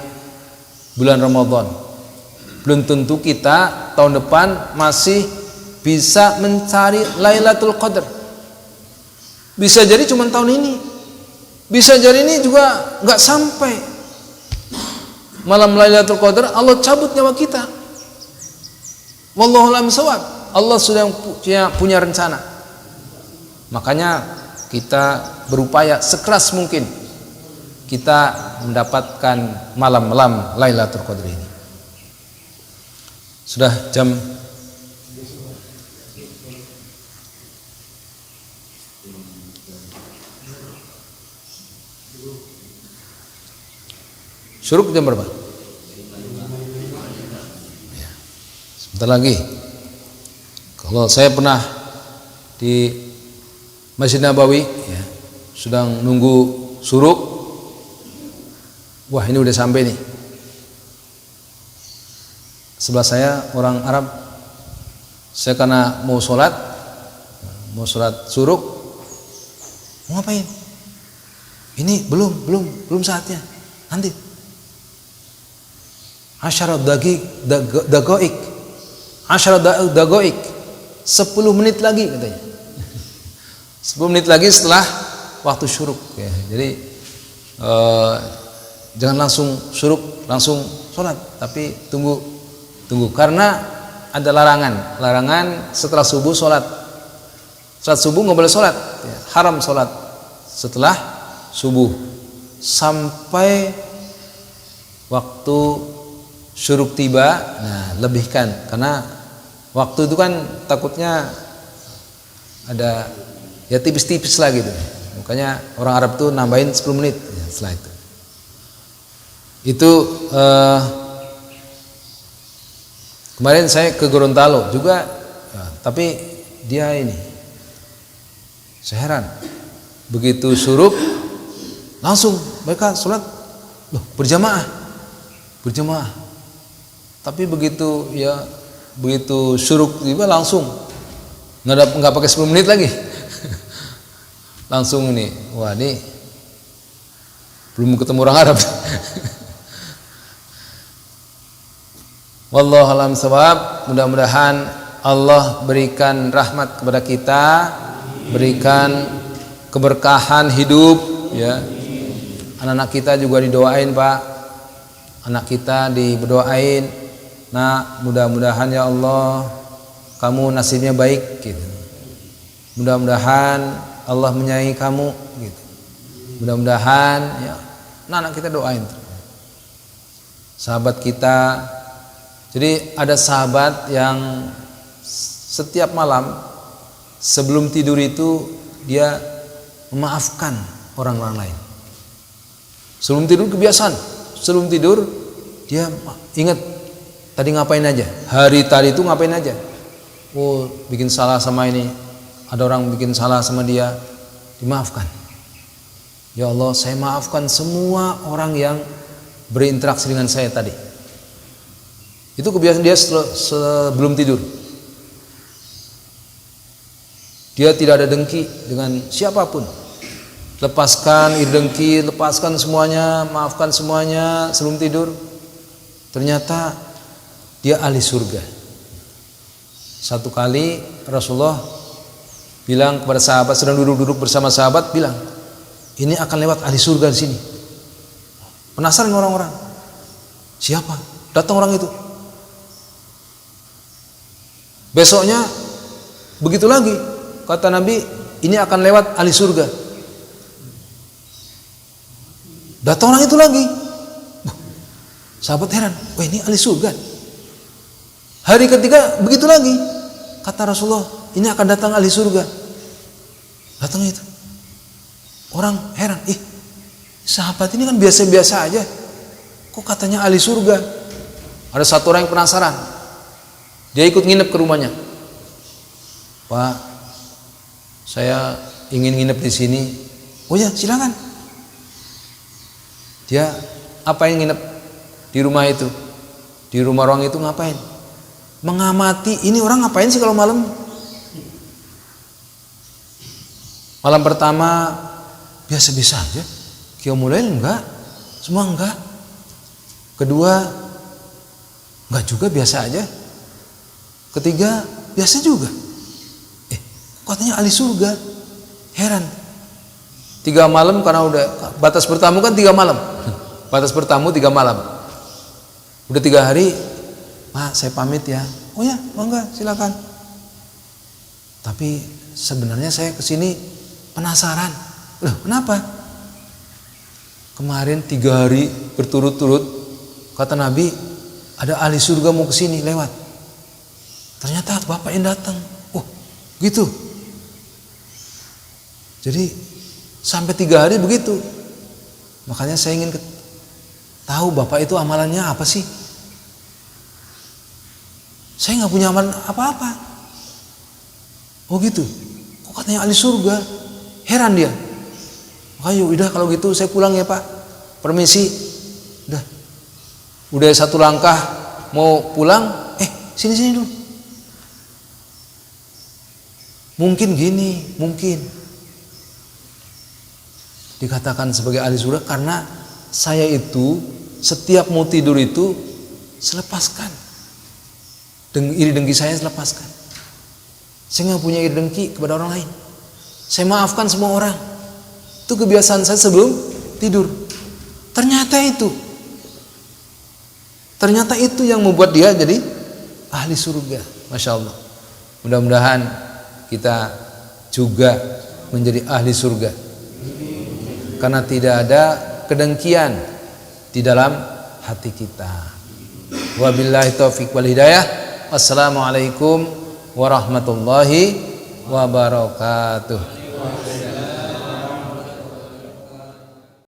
bulan Ramadan. Belum tentu kita tahun depan masih bisa mencari Lailatul Qadar. Bisa jadi cuma tahun ini. Bisa jadi ini juga nggak sampai malam Lailatul Qadar, Allah cabut nyawa kita. Wallahu a'lam bishawab. Allah sudah punya rencana. Makanya kita berupaya sekeras mungkin kita mendapatkan malam-malam Lailatul Qadar ini. Sudah jam syuruk jam berapa? Ya, sebentar lagi. Kalau saya pernah di Masjid Nabawi, ya, sedang nunggu syuruk. Wah, ini udah sampai nih. Sebelah saya orang Arab. Saya karena mau sholat syuruk. Mau ngapain? Ini belum saatnya. Nanti. Asyarat dagoik. 10 menit lagi katanya. 10 menit lagi setelah waktu syuruk, ya. Jadi jangan langsung syuruk langsung sholat, tapi tunggu karena ada larangan setelah subuh sholat. Saat subuh nggak boleh sholat, ya. Haram sholat setelah subuh sampai waktu syuruk tiba. Nah, lebihkan, karena waktu itu kan takutnya ada ya tipis-tipis lah gitu. Makanya orang Arab tuh nambahin 10 menit ya, setelah itu. Itu kemarin saya ke Gorontalo juga ya, tapi dia ini saya heran. Begitu syuruk langsung mereka sholat berjamaah. Tapi begitu syuruk tiba langsung nggak pakai 10 menit lagi. Langsung ini, wah ini belum ketemu orang Arab. Wallahu a'lam shawab. Mudah-mudahan Allah berikan rahmat kepada kita, berikan keberkahan hidup ya. Anak-anak kita juga didoain, Pak. Anak kita diberdoain. Nah, mudah-mudahan ya Allah kamu nasibnya baik gitu. Mudah-mudahan Allah menyayangi kamu gitu. Mudah-mudahan ya anak-anak kita doain. Sahabat kita. Jadi ada sahabat yang setiap malam sebelum tidur itu dia memaafkan orang-orang lain. Sebelum tidur kebiasaan, sebelum tidur dia ingat tadi ngapain aja, hari tadi itu ngapain aja. Oh, bikin salah sama ini, ada orang bikin salah sama dia, dimaafkan. Ya Allah, saya maafkan semua orang yang berinteraksi dengan saya tadi. Itu kebiasaan dia sebelum tidur. Dia tidak ada dengki dengan siapapun. Lepaskan iri dengki, lepaskan semuanya, maafkan semuanya sebelum tidur. Ternyata dia ahli surga. Satu kali Rasulullah bilang kepada sahabat, sedang duduk-duduk bersama sahabat, bilang, ini akan lewat ahli surga di sini. Penasaran orang-orang. Siapa? Datang orang itu. Besoknya begitu lagi, kata Nabi, ini akan lewat ahli surga. Datang orang itu lagi. Sahabat heran, wah ini ahli surga. Hari ketiga begitu lagi, kata Rasulullah, ini akan datang ahli surga. Datang itu. Orang heran, sahabat ini kan biasa-biasa aja, kok katanya ahli surga. Ada satu orang yang penasaran, dia ikut nginep ke rumahnya. Pak, saya ingin nginep di sini. Oh ya, silakan. Dia apa yang nginep di rumah itu? Di rumah orang itu ngapain? Mengamati, ini orang ngapain sih kalau malam? Malam pertama biasa-biasa aja. Qiyamul Lail enggak, semua enggak. Kedua enggak juga, biasa aja. Ketiga biasa juga. Katanya ahli surga. Heran. 3 malam karena udah batas bertamu kan 3 malam. Batas bertamu 3 malam. Udah 3 hari, Pak saya pamit ya. Oh ya, mangga silakan. Tapi sebenarnya saya kesini penasaran. Loh, kenapa? Kemarin 3 hari berturut-turut kata Nabi ada ahli surga mau kesini lewat. Ternyata bapak yang datang. Oh, gitu. Jadi sampai 3 hari begitu. Makanya saya ingin tahu bapak itu amalannya apa sih? Saya nggak punya amalan apa-apa. Oh gitu. Kok katanya ahli surga? Heran dia. Makanya udah kalau gitu saya pulang ya Pak. Permisi. Udah 1 langkah mau pulang. Sini dulu. Mungkin gini, mungkin dikatakan sebagai ahli surga karena saya itu setiap mau tidur itu selepaskan iri dengki saya, selepaskan. Saya nggak punya iri dengki kepada orang lain. Saya maafkan semua orang. Itu kebiasaan saya sebelum tidur. Ternyata itu yang membuat dia jadi ahli surga. Masya Allah. Mudah-mudahan kita juga menjadi ahli surga. Karena tidak ada kedengkian di dalam hati kita. Wabillahi taufiq wal hidayah. Wassalamualaikum warahmatullahi wabarakatuh.